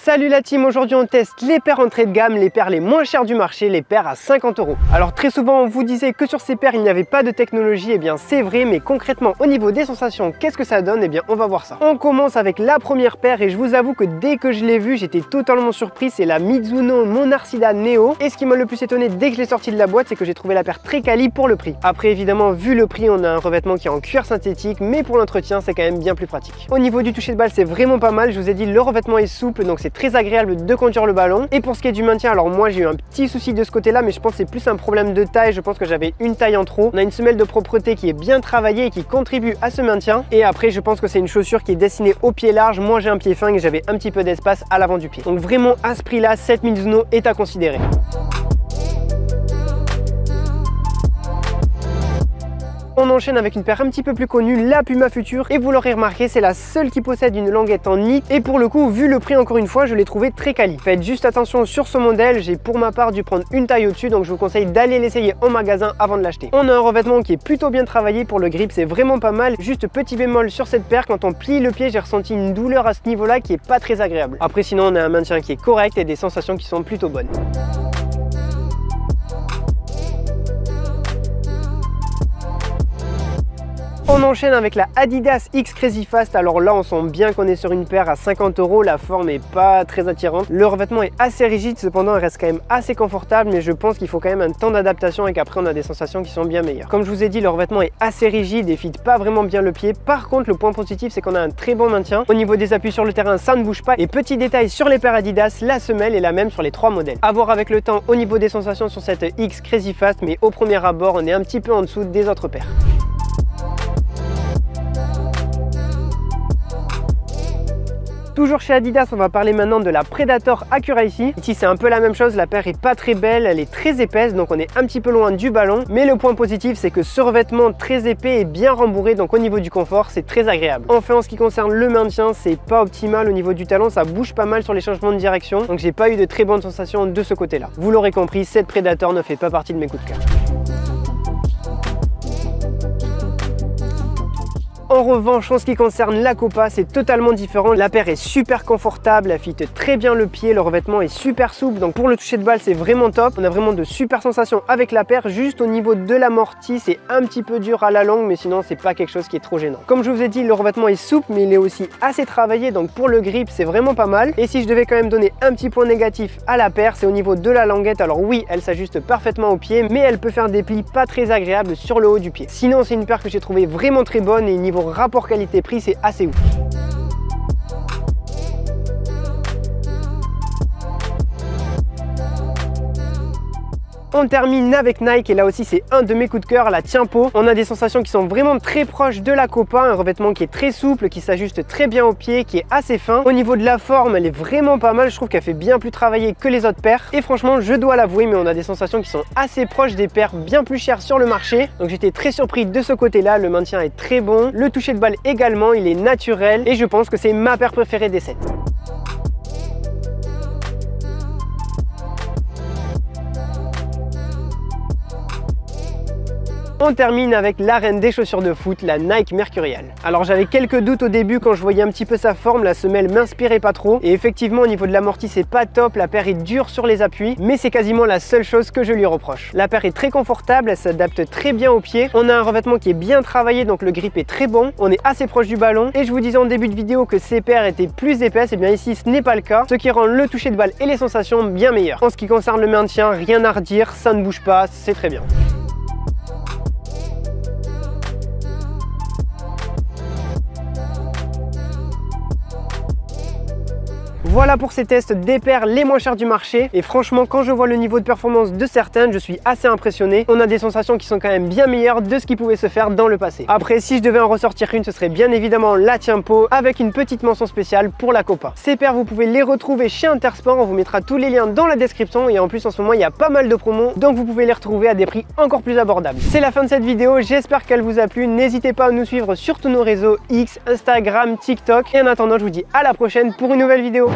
Salut la team, aujourd'hui on teste les paires entrée de gamme, les paires les moins chères du marché, les paires à 50 €. Alors très souvent on vous disait que sur ces paires il n'y avait pas de technologie, et bien c'est vrai, mais concrètement au niveau des sensations, qu'est-ce que ça donne? Et bien on va voir ça. On commence avec la première paire et je vous avoue que dès que je l'ai vue j'étais totalement surpris, c'est la Mizuno Monarcida Neo. Et ce qui m'a le plus étonné dès que je l'ai sorti de la boîte, c'est que j'ai trouvé la paire très quali pour le prix. Après évidemment vu le prix on a un revêtement qui est en cuir synthétique, mais pour l'entretien c'est quand même bien plus pratique. Au niveau du toucher de balle c'est vraiment pas mal, je vous ai dit le revêtement est souple donc c'est très agréable de conduire le ballon. Et pour ce qui est du maintien, alors moi j'ai eu un petit souci de ce côté là, mais je pense que c'est plus un problème de taille, je pense que j'avais une taille en trop. On a une semelle de propreté qui est bien travaillée et qui contribue à ce maintien. Et après je pense que c'est une chaussure qui est destinée au pied large, moi j'ai un pied fin et j'avais un petit peu d'espace à l'avant du pied. Donc vraiment à ce prix là, cette Mizuno est à considérer. On enchaîne avec une paire un petit peu plus connue, la Puma Future, et vous l'aurez remarqué, c'est la seule qui possède une languette en nit, et pour le coup, vu le prix encore une fois, je l'ai trouvé très quali. Faites juste attention sur ce modèle, j'ai pour ma part dû prendre une taille au-dessus, donc je vous conseille d'aller l'essayer en magasin avant de l'acheter. On a un revêtement qui est plutôt bien travaillé, pour le grip c'est vraiment pas mal, juste petit bémol sur cette paire, quand on plie le pied, j'ai ressenti une douleur à ce niveau-là qui est pas très agréable. Après sinon on a un maintien qui est correct et des sensations qui sont plutôt bonnes. On enchaîne avec la Adidas X Crazy Fast. Alors là on sent bien qu'on est sur une paire à 50 €, la forme est pas très attirante. Le revêtement est assez rigide, cependant il reste quand même assez confortable, mais je pense qu'il faut quand même un temps d'adaptation et qu'après on a des sensations qui sont bien meilleures. Comme je vous ai dit, le revêtement est assez rigide et fit pas vraiment bien le pied. Par contre le point positif c'est qu'on a un très bon maintien. Au niveau des appuis sur le terrain ça ne bouge pas. Et petit détail sur les paires Adidas, la semelle est la même sur les trois modèles. À voir avec le temps au niveau des sensations sur cette X Crazy Fast, mais au premier abord on est un petit peu en dessous des autres paires. Toujours chez Adidas, on va parler maintenant de la Predator Accuracy. Ici c'est un peu la même chose, la paire est pas très belle, elle est très épaisse, donc on est un petit peu loin du ballon. Mais le point positif c'est que ce revêtement très épais est bien rembourré, donc au niveau du confort c'est très agréable. Enfin en ce qui concerne le maintien, c'est pas optimal au niveau du talon, ça bouge pas mal sur les changements de direction, donc j'ai pas eu de très bonnes sensations de ce côté là. Vous l'aurez compris, cette Predator ne fait pas partie de mes coups de cœur. En revanche, en ce qui concerne la Copa, c'est totalement différent. La paire est super confortable, elle fit très bien le pied, le revêtement est super souple. Donc pour le toucher de balle, c'est vraiment top. On a vraiment de super sensations avec la paire. Juste au niveau de l'amorti, c'est un petit peu dur à la langue, mais sinon, c'est pas quelque chose qui est trop gênant. Comme je vous ai dit, le revêtement est souple, mais il est aussi assez travaillé. Donc pour le grip, c'est vraiment pas mal. Et si je devais quand même donner un petit point négatif à la paire, c'est au niveau de la languette. Alors oui, elle s'ajuste parfaitement au pied, mais elle peut faire des plis pas très agréables sur le haut du pied. Sinon, c'est une paire que j'ai trouvée vraiment très bonne et niveau rapport qualité-prix, c'est assez ouf. On termine avec Nike et là aussi c'est un de mes coups de cœur, la Tiempo. On a des sensations qui sont vraiment très proches de la Copa, un revêtement qui est très souple, qui s'ajuste très bien au pied, qui est assez fin. Au niveau de la forme, elle est vraiment pas mal, je trouve qu'elle fait bien plus travailler que les autres paires. Et franchement, je dois l'avouer, mais on a des sensations qui sont assez proches des paires bien plus chères sur le marché. Donc j'étais très surpris de ce côté-là, le maintien est très bon. Le toucher de balle également, il est naturel et je pense que c'est ma paire préférée des 7. On termine avec la reine des chaussures de foot, la Nike Mercurial. Alors j'avais quelques doutes au début quand je voyais un petit peu sa forme, la semelle m'inspirait pas trop. Et effectivement au niveau de l'amorti c'est pas top, la paire est dure sur les appuis, mais c'est quasiment la seule chose que je lui reproche. La paire est très confortable, elle s'adapte très bien au pied. On a un revêtement qui est bien travaillé, donc le grip est très bon. On est assez proche du ballon. Et je vous disais en début de vidéo que ces paires étaient plus épaisses, et bien ici ce n'est pas le cas, ce qui rend le toucher de balle et les sensations bien meilleures. En ce qui concerne le maintien, rien à redire, ça ne bouge pas, c'est très bien. Voilà pour ces tests des paires les moins chères du marché et franchement quand je vois le niveau de performance de certaines, je suis assez impressionné. On a des sensations qui sont quand même bien meilleures de ce qui pouvait se faire dans le passé. Après si je devais en ressortir une, ce serait bien évidemment la Tiempo avec une petite mention spéciale pour la Copa. Ces paires vous pouvez les retrouver chez Intersport, on vous mettra tous les liens dans la description et en plus en ce moment il y a pas mal de promos donc vous pouvez les retrouver à des prix encore plus abordables. C'est la fin de cette vidéo, j'espère qu'elle vous a plu. N'hésitez pas à nous suivre sur tous nos réseaux X, Instagram, TikTok et en attendant je vous dis à la prochaine pour une nouvelle vidéo.